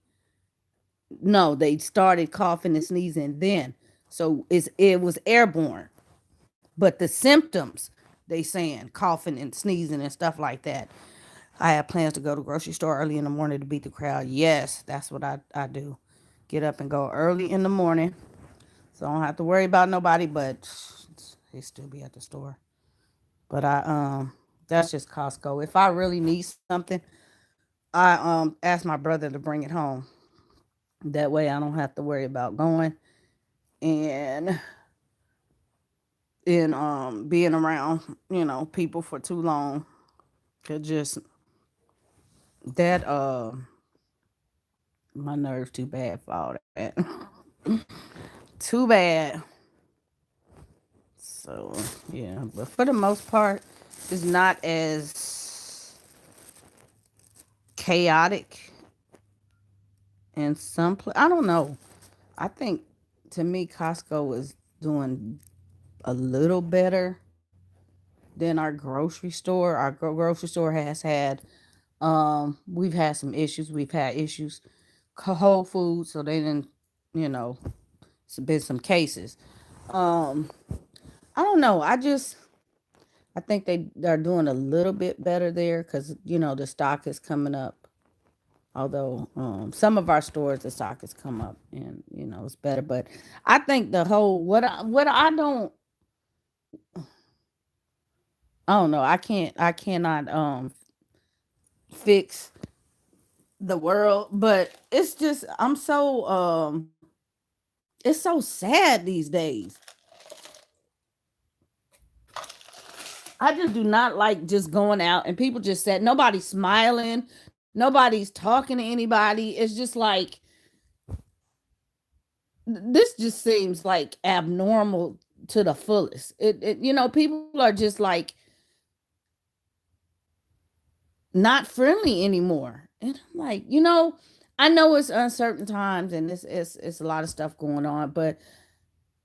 A: no, they started coughing and sneezing then, so it was airborne. But the symptoms, they saying coughing and sneezing and stuff like that. I have plans to go to the grocery store early in the morning to beat the crowd. Yes, that's what I do. Get up and go early in the morning, so I don't have to worry about nobody. But they still be at the store. But that's just Costco. If I really need something, I ask my brother to bring it home. That way, I don't have to worry about going and being around people for too long Could just that my nerves too bad for all that. Too bad. So yeah, but for the most part, it's not as chaotic in some place. I don't know. I think to me, Costco is doing a little better than our grocery store. Our grocery store has had, we've had some issues. We've had issues. Whole Foods, so they didn't, you know, it's been some cases. Um, I don't know. I think they are doing a little bit better there because the stock is coming up. Although some of our stores the stock has come up and it's better, but I think the whole what I don't know. I cannot fix the world, but it's just I'm so it's so sad these days. I just do not like just going out and people just said nobody's smiling, nobody's talking to anybody. It's just like this just seems like abnormal to the fullest. People are just like not friendly anymore. And I'm like, I know it's uncertain times and it's a lot of stuff going on, but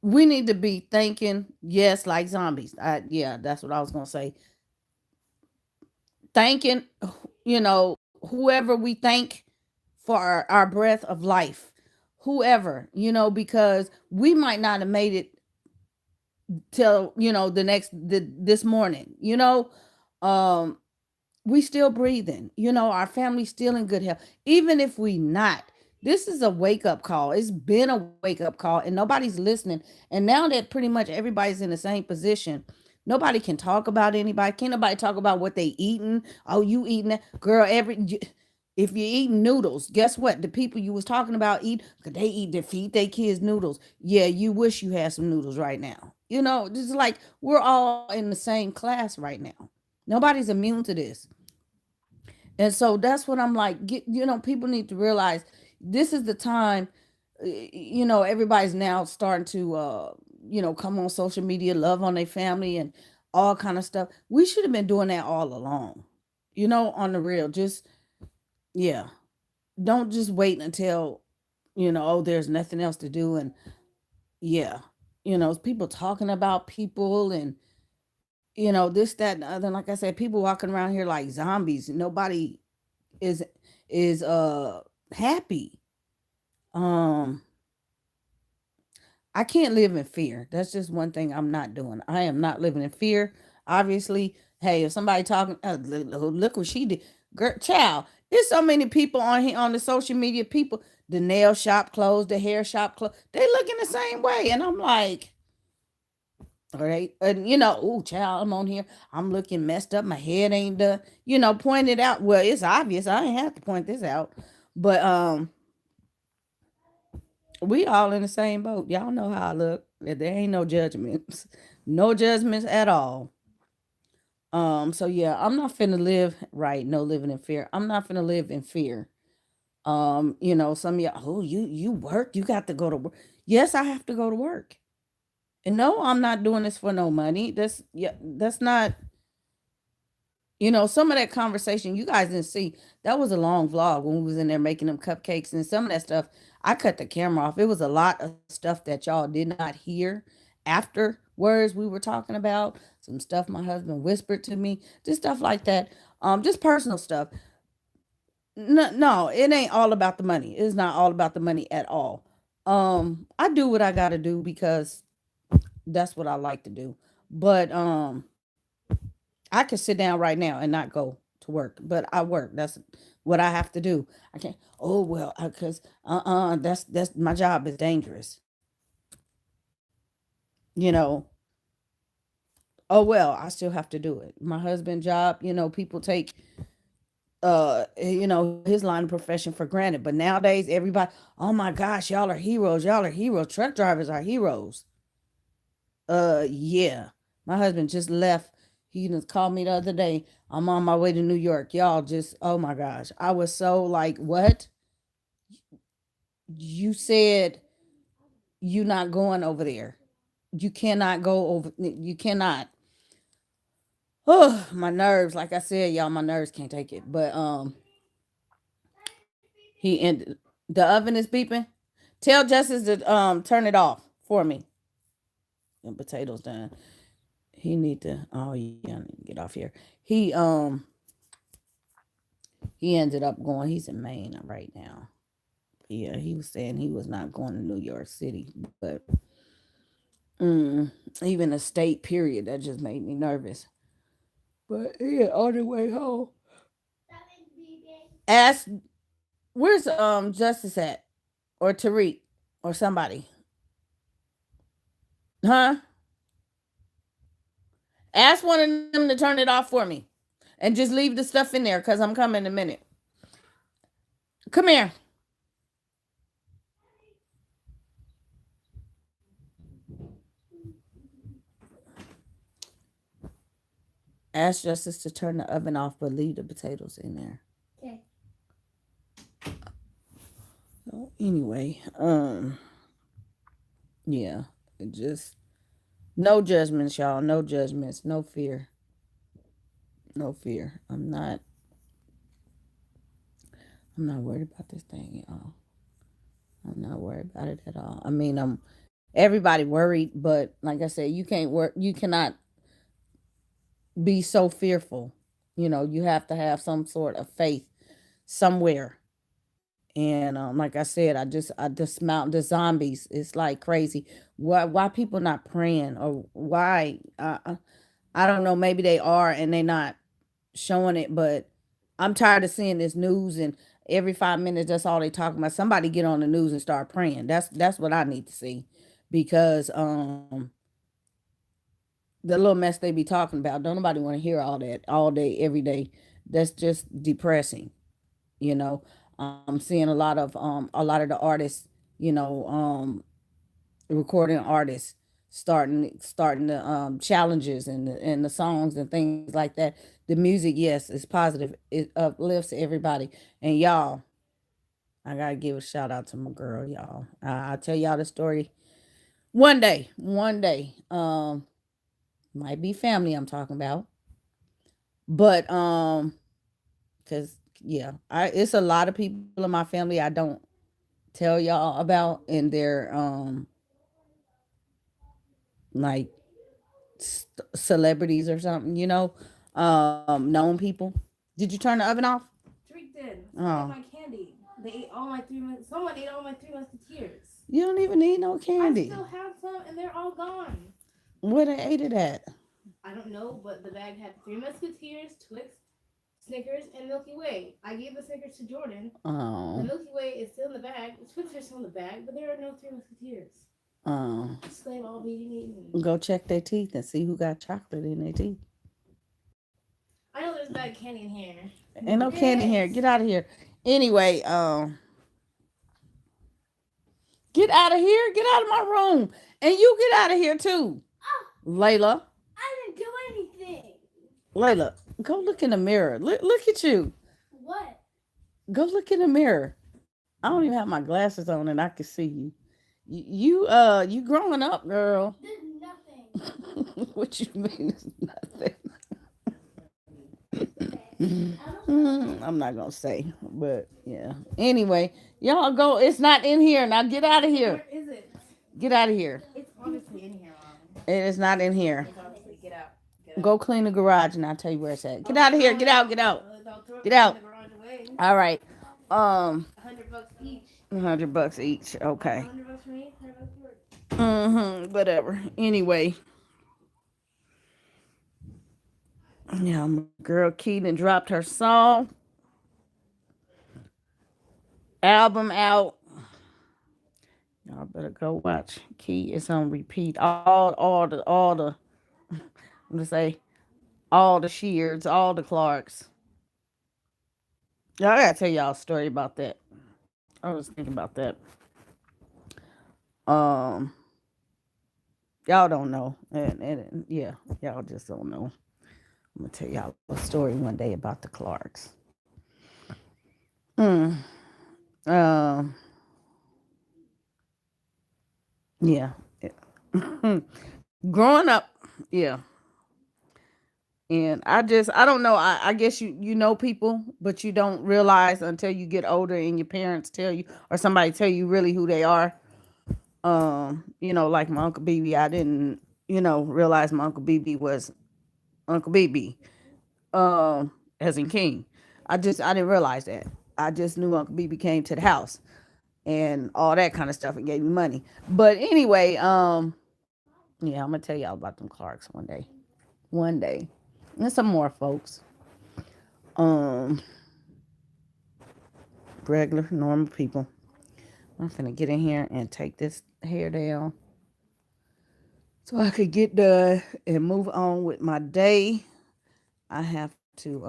A: we need to be thinking, yes, like zombies. Yeah, that's what I was gonna say. Thanking, whoever we thank for our breath of life, whoever, because we might not have made it till this morning. Um, we still breathing. Our family's still in good health, even if we not. This is a wake up call. It's been a wake up call, and nobody's listening. And now that pretty much everybody's in the same position, nobody can talk about anybody. Can't nobody talk about what they eating? Oh, you eating that, girl? If you're eating noodles, guess what? The people you was talking about eat, cause they feed their kids noodles. Yeah, you wish you had some noodles right now. Just like we're all in the same class right now. Nobody's immune to this. And so that's what I'm like, people need to realize this is the time, everybody's now starting to, come on social media, love on their family and all kind of stuff. We should have been doing that all along, on the real. Just, yeah. Don't just wait until, oh, there's nothing else to do. And yeah, people talking about people and, this, that, and the other. And like I said, people walking around here like zombies. Nobody is is happy. Um I can't live in fear. That's just one thing I'm not doing. I am not living in fear. Obviously, hey, if somebody talking, look what she did, girl, child. There's so many people on here on the social media. People, the nail shop closed, the hair shop closed. They looking the same way, and I'm like, all right, and oh, child, I'm on here. I'm looking messed up. My head ain't done. Point it out. Well, it's obvious. I ain't have to point this out, but we all in the same boat. Y'all know how I look. There ain't no judgments. No judgments at all. So yeah, I'm not finna live right, no living in fear. I'm not finna live in fear. Some of y'all, oh, you work, you got to go to work. Yes, I have to go to work. And no, I'm not doing this for no money. That's not, some of that conversation you guys didn't see. That was a long vlog when we was in there making them cupcakes and some of that stuff. I cut the camera off. It was a lot of stuff that y'all did not hear afterwards. We were talking about some stuff my husband whispered to me, just stuff like that. Just personal stuff. No, no, it ain't all about the money. It's not all about the money at all. I do what I gotta do because that's what I like to do. But I could sit down right now and not go to work, but I work. That's what I have to do. I can't. Oh well, because that's my job is dangerous. You know. Oh well, I still have to do it. My husband's job. People take his line of profession for granted, but nowadays everybody. Oh my gosh, y'all are heroes. Y'all are heroes. Truck drivers are heroes. Yeah. My husband just left. He just called me the other day. I'm on my way to New York. Y'all just, oh my gosh. I was so like, what? You said you not going over there. You cannot go over. You cannot. Oh, my nerves. Like I said, y'all, my nerves can't take it. But he ended. The oven is beeping. Tell Justice to turn it off for me. The potatoes done. He need to. Oh yeah, I need to get off here. He he ended up going. He's in Maine right now. Yeah, he was saying he was not going to New York City, but mm, even a state period that just made me nervous. But yeah, on the way home, ask where's Justice at or Tariq or somebody, huh? Ask one of them to turn it off for me, and just leave the stuff in there because I'm coming in a minute. Come here. Ask Justice to turn the oven off, but leave the potatoes in there. Okay. So anyway, yeah, it just no judgments, y'all. No judgments. No fear. No fear. I'm not worried about this thing, y'all. I'm not worried about it at all. I mean, I'm everybody worried, but like I said, you can't work. You cannot be so fearful. You know, you have to have some sort of faith somewhere. And like I said, I dismount the zombies. It's like crazy. Why people not praying or why? I don't know. Maybe they are and they not showing it, but I'm tired of seeing this news and every 5 minutes that's all they talking about. Somebody get on the news and start praying. That's what I need to see, because the little mess they be talking about, don't nobody want to hear all that all day every day. That's just depressing, you know. I'm seeing a lot of the artists, you know, recording artists starting the challenges and the songs and things like that. The music, yes, is positive. It uplifts everybody. And y'all, I gotta give a shout out to my girl, y'all. I'll tell y'all the story one day. One day, might be family I'm talking about, but cause yeah, I it's a lot of people in my family I don't tell y'all about, and they're like celebrities or something, you know, known people. Did you turn the oven off?
B: Drake did. Someone ate my candy. They ate all my someone ate all my three musketeers.
A: You don't even need no
B: I
A: candy.
B: still have some and they're all gone.
A: Where they ate it at?
B: I don't know, but the bag had three musketeers, Twix, Snickers, and Milky Way. I gave the Snickers to Jordan. The
A: Oh.
B: Milky Way is still in the bag. The Twix are still in the bag, but there are no three musketeers.
A: Oh.
B: So they've all been eaten.
A: Go check their teeth and see who got chocolate in their teeth.
B: I know there's bad candy in here.
A: Ain't no candy here. Get out of here. Anyway, get out of here. Get out of my room. And you get out of here too. Layla.
B: I didn't do anything.
A: Layla, go look in the mirror. Look at you.
B: What?
A: Go look in the mirror. I don't even have my glasses on and I can see you. You growing up, girl.
B: There's nothing.
A: What you mean it's nothing? I'm not gonna say, but yeah. Anyway, y'all go. It's not in here. Now get out of here.
B: Where is it?
A: Get out of here.
B: It's obviously in here, Mom.
A: It is not in here.
B: It's obviously get out. Get out.
A: Go clean the garage and I'll tell you where it's at. Get out of here. Get out. Get out. Get out. All right.
B: $100 each.
A: $100 each. Okay.
B: $100 for me. $100 for it.
A: Whatever. Anyway. Yeah, my girl Keaton dropped her song album out. Y'all better go watch. Key is on repeat. All the I'm gonna say all the Sheards, all the Clarks. Y'all, I gotta tell y'all a story about that. I was thinking about that. Um, y'all don't know, and yeah, y'all just don't know. I'm gonna tell y'all a story one day about the Clarks. Mm. Um. Yeah. Yeah. Growing up, yeah. And I don't know. I guess you know people, but you don't realize until you get older and your parents tell you or somebody tell you really who they are. Like my Uncle BB, I didn't, realize my Uncle BB was Uncle BB, as in King. I didn't realize that. I just knew Uncle BB came to the house and all that kind of stuff and gave me money. But anyway, yeah, I'm gonna tell y'all about them Clarks one day. One day. And some more folks. Um, Regular, normal people. I'm finna get in here and take this hair down so I could get done and move on with my day. I have to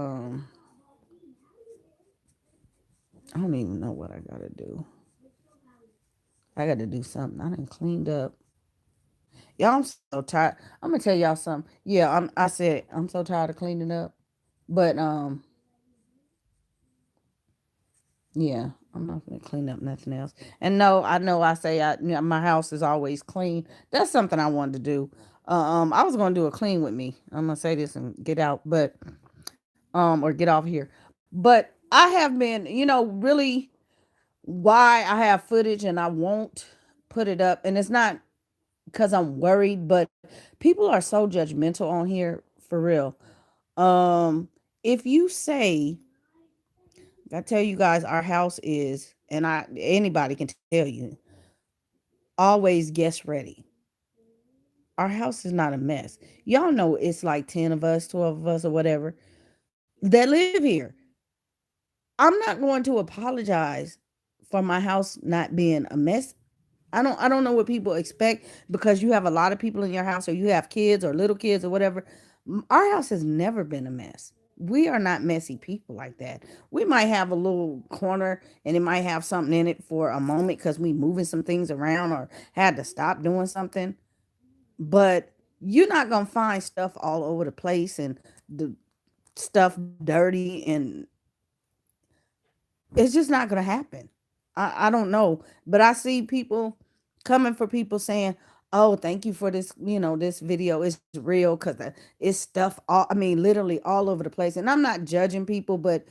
A: I don't even know what I gotta do. I gotta do something. I done cleaned up. Y'all, I'm so tired. I'm gonna tell y'all something. Yeah, I said I'm so tired of cleaning up. But yeah, I'm not gonna clean up nothing else. And no, I know I say my house is always clean. That's something I wanted to do. I was gonna do a clean with me. I'm gonna say this and get out, but or get off here. But I have been, really why I have footage and I won't put it up. And it's not because I'm worried, but people are so judgmental on here for real. Um, if you say, I tell you guys, our house is, and anybody can tell you, always guest ready. Our house is not a mess. Y'all know it's like 10 of us, 12 of us, or whatever that live here. I'm not going to apologize for my house not being a mess. I don't know what people expect because you have a lot of people in your house or you have kids or little kids or whatever. Our house has never been a mess. We are not messy people like that. We might have a little corner and it might have something in it for a moment because we moving some things around or had to stop doing something. But you're not gonna find stuff all over the place and the stuff dirty, and it's just not gonna happen. I don't know, but I see people coming for people saying, "Oh, thank you for this. This video is real because it's stuff. All I mean, literally all over the place." And I'm not judging people, but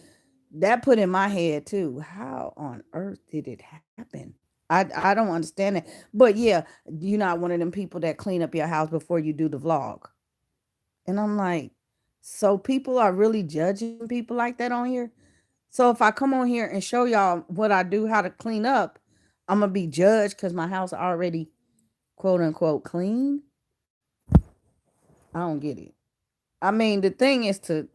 A: that put in my head too. How on earth did it happen? I don't understand it. But yeah, you're not one of them people that clean up your house before you do the vlog. And I'm like, so people are really judging people like that on here. So if I come on here and show y'all what I do, how to clean up, I'm gonna be judged because my house already quote unquote clean. I don't get it. I mean, the thing is to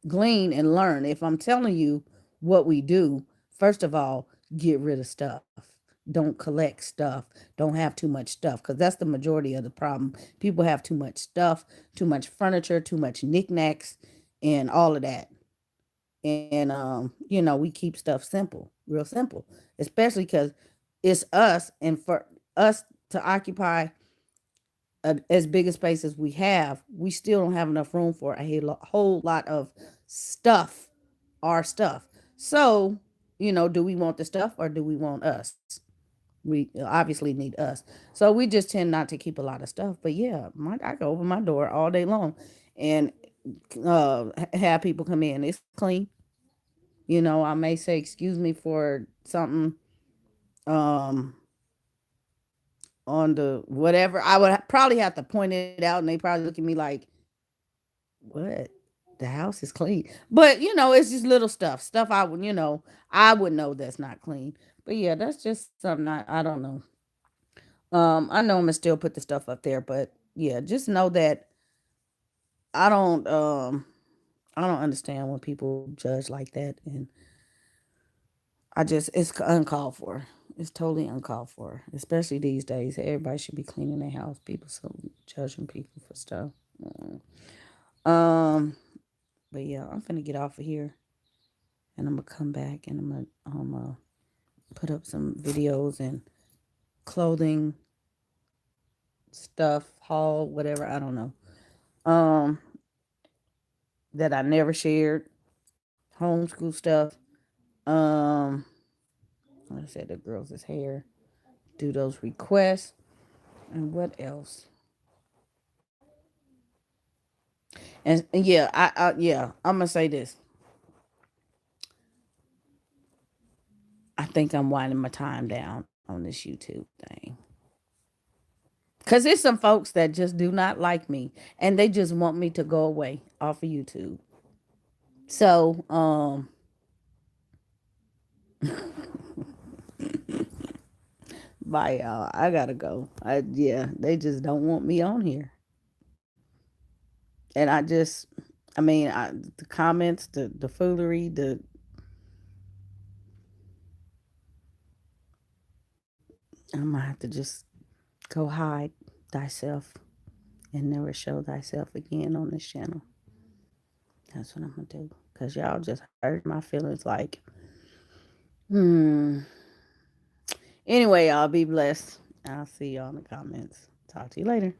A: glean and learn. If I'm telling you what we do, first of all, get rid of stuff. Don't collect stuff. Don't have too much stuff because that's the majority of the problem. People have too much stuff, too much furniture, too much knickknacks, and all of that. And we keep stuff simple, real simple, especially because it's us, and for us to occupy as big a space as we have, we still don't have enough room for a whole lot of stuff, our stuff. So, do we want the stuff or do we want us? We obviously need us. So we just tend not to keep a lot of stuff. But yeah, I can open my door all day long and have people come in. It's clean. I may say, excuse me for something um, on the whatever. I would probably have to point it out, and they probably look at me like, what? The house is clean. But, it's just little stuff I would, I would know that's not clean. But yeah, that's just something I don't know. I know I'm gonna still put the stuff up there, but yeah, just know that I don't um I don't understand when people judge like that, and it's uncalled for. It's totally uncalled for, especially these days. Everybody should be cleaning their house. People so judging people for stuff. Mm. Um, but yeah, I'm finna get off of here, and I'm gonna come back, and I'm gonna put up some videos and clothing stuff, haul, whatever. I don't know. Um, that I never shared. Homeschool stuff. Um, like I said, the girls' hair. Do those requests. And what else? And yeah, I'm gonna say this. I think I'm winding my time down on this YouTube thing. Cause there's some folks that just do not like me and they just want me to go away off of YouTube. So, bye y'all. I gotta go. They just don't want me on here. And the comments, the foolery, I'm gonna have to just go hide thyself and never show thyself again on this channel. That's what I'm gonna do. Cause y'all just hurt my feelings like, hmm. Anyway, y'all be blessed. I'll see y'all in the comments. Talk to you later.